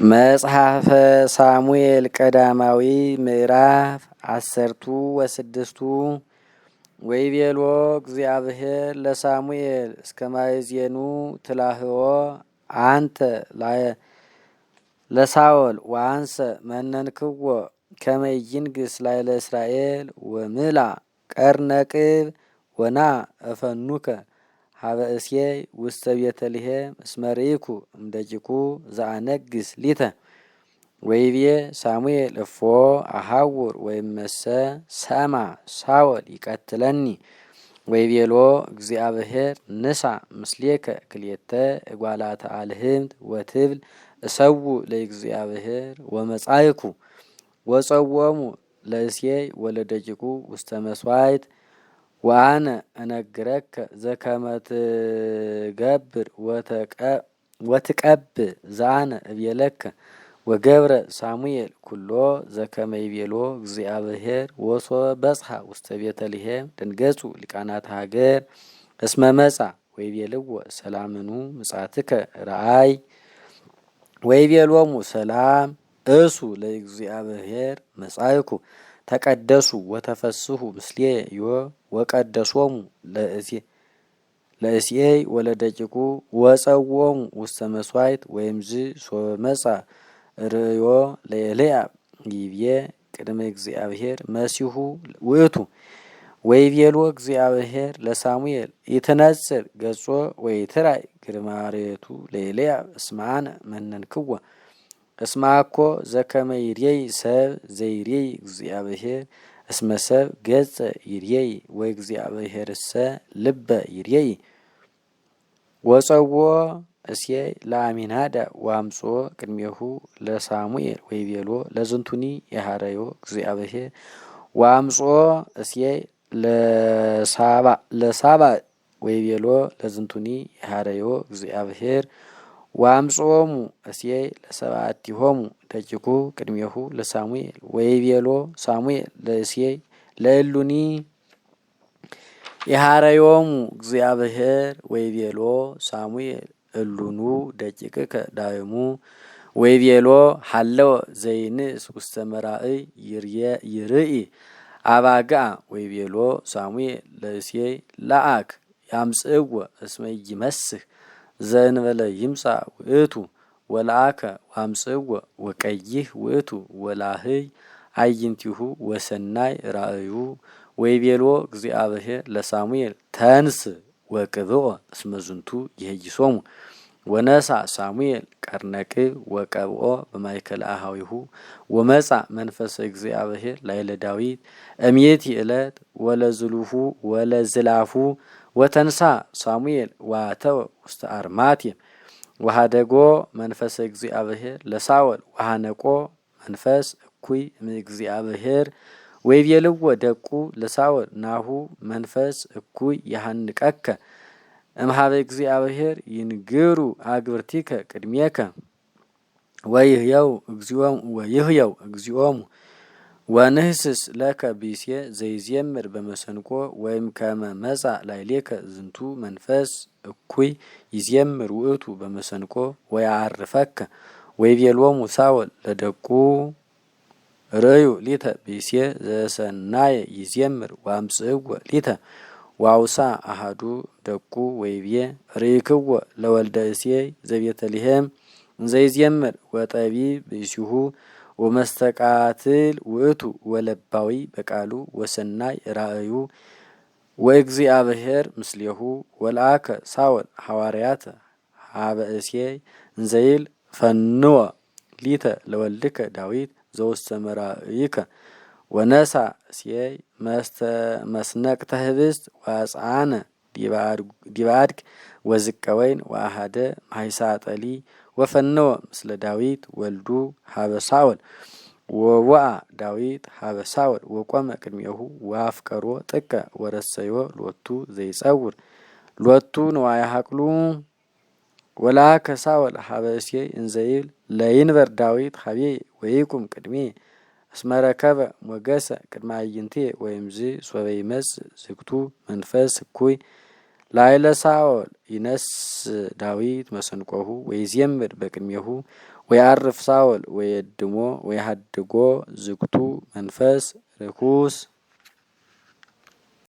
መጽሐፈ ሳሙኤል ቀዳማዊ ምዕራፍ 16 ወይቤሎ እግዚአብሔር ለሳሙኤል እስከ ማእዜኑ ትላህዎ አንተ ለሳኦል ወአንሰ መነንክዎ ከመ ይንግሥ ላዕለ እስራኤል ወምላ ቀርነቅብ ወና እፈኑከ ሀበ እሴይ ውስተ ቤተልሔም እስመ ርኢኩ እምደቂቁ ዘአነግሥ ሊተ ወይቤ ሳሙኤል እፎ አሐውር ወይመሰ ሰማ ሳኦል ይቀትለኒ ወይቤሎ እግዚአብሔር ንሳ ምስሌከ ክልኤተ እጓላተ አልህምት ወትብል እሰው ለእግዚአብሔር ወመጻይኩ ወጸወሙ ለእሴይ ወለደቂቁ ውስተ መስዋዕት ወአነ እነግረከ ዘከመ ትገብር ወትቀብእ ዘአነ እቤለከ ወገብረ ሳሙኤል ኩሎ ዘከመ ይቤሎ እግዚአብሔር ወሶበ በጽሐ ውስተ ቤተልሔም ደንገጹ ሊቃናተ ሀገር እስመ መጻ ወይቤልዎ ሰላምኑ ምጻትከ ረአይ ወይቤሎሙ ሰላም እሱ ለእግዚአብሔር መጻይኩ ተቀደሱ ወተፈስሑ ምስሌዮ ወቀደሶሙ ለእሴይ ወለደቂቁ ወጸዎሙ ውስተ መስዋዕት ወይምዝ ሶበ መጻ ርእዮ ለኤልያብ ይቤ ቅድመ እግዚአብሔር መሲሁ ውእቱ ወይቤሎ እግዚአብሔር ለሳሙኤል ይትነጽር ገጾ ወይትራይ ግርማሬቱ ለኤልያብ እስመ አነ መነንክዎ እስመ አኮ ዘከመ ይሬይ ሰብ ዘይሬይ እግዚአብሔር እስመ ሰብ ገጸ ይሬይ ወእግዚአብሔርሰ ልበ ይሬይ ወጸዎ እሴይ ለአሚናዳብ ወአምጽኦ ቅድሜሁ ለሳሙኤል ወይቤሎ ለዝንቱኒ የሃረዮ እግዚአብሔር ወአምጽኦ እሴይ ለሳባእ ወይቤሎ ለዝንቱኒ የሃረዮ እግዚአብሔር ወአምጽኦሙ እሴይ ለሰብዓቲሆሙ ደቂቁ ቅድሜሁ ለሳሙኤል ወይቤሎ ሳሙኤል ለእሴይ ለእሉኒ የሃረዮሙ እግዚአብሔር ወይቤሎ ሳሙኤል እሉኑ ደቂቅከ ዳይሙ ወይቤሎ ሀለወ ዘይንእስ ውስተ መራእይ ይርኢ አባግዓ ወይቤሎ ሳሙኤል ለእሴይ ለአክ ያምጽእዎ እስመ ይመስህ ዘእንበለ ይምጻ ውእቱ ወለአከ ወአምጽእዎ ወቀይህ ውእቱ ወላህይ አይንቲሁ ወሰናይ ራእዩ ወይቤሎ እግዚአብሔር ለሳሙኤል ተንስ ወቅብኦ እስመ ዝንቱ ይሄይሶሙ ወነሳ ሳሙኤል ቀርነቅብ ወቀብኦ በማእከለ አኀዊሁ ወመጻ መንፈሰ እግዚአብሔር ላዕለ ዳዊት እምየቲ ዕለት ወለዝሉሁ ወለዝላፉ ወተንሳ ሳሙኤል ዋተወ ውስተ አርማቴም ወሃደጎ መንፈሰ እግዚአብሔር ለሳኦል ወሃነቆ መንፈስ እኩይ እምእግዚአብሔር ወይቤልዎ ደቁ ለሳኦል ናሁ መንፈስ እኩይ ያሃንቀከ እምሃበ እግዚአብሔር ይንግሩ አግብርቲከ ቅድሜከ ወይህየው እግዚኦሙ ወንህስስ ለከ ቢሴ ዘይዜምር በመሰንቆ ወይም ከመ መጻ ላዕሌከ ዝንቱ መንፈስ እኩይ ይዜምር ውእቱ በመሰንቆ ወያዕርፈከ ወይቤሎሙ ሳኦል ለደቁ ርእዩ ሊተ ቢሴ ዘሰናየ ይዜምር ወአምጽእዎ ሊተ ዋውሳ አሃዱ ደቁ ወይቤ ርኢክዎ ለወልደ እሴይ ዘቤተልሔም ዘይዜምር ወጠቢብ ብእሲሁ ወመስተቃትል ውእቱ ወለባዊ በቃሉ ወሰናይ ራእዩ ወእግዚአብሔር ምስሌሁ ወለአከ ሳኦል ሐዋርያተ ሀበ እሴይ እንዘይል ፈንወ ሊተ ለወልድከ ዳዊት ዘውስተ መራእይከ ወነሳ እሴይ መስነቅተ ህብስት ወአጽአነ ዲበ አድግ ወዝቀ ወይን ወአሃደ ማይሳጠሊ ወፈነወ ምስለ ዳዊት ወልዱ ሀበ ሳኦል ወወአ ዳዊት ሀበ ሳኦል ወቆመ ቅድሜሁ ወአፍቀሮ ጥቀ ወረሰዮ ሎቱ ዘይጸውር ሎቱ ንዋየ ሀቅሉ ወለአከ ሳኦል ሀበ እሴይ እንዘይብል ለይንበር ዳዊት ሀቤየ ወይቁም ቅድሜ እስመ ረከበ ሞገሰ ቅድመ አዕይንትየ ወይምዝ ሶበ ይመጽእ ዝግቱ መንፈስ እኩይ ላይለ ሳኦል ይነስ ዳዊት መሰንቆሁ ወይዜምር በቅድሜሁ ወያርፍ ሳኦል ወየድሞ ወያሃድጎ ዝግቱ መንፈስ ርኩስ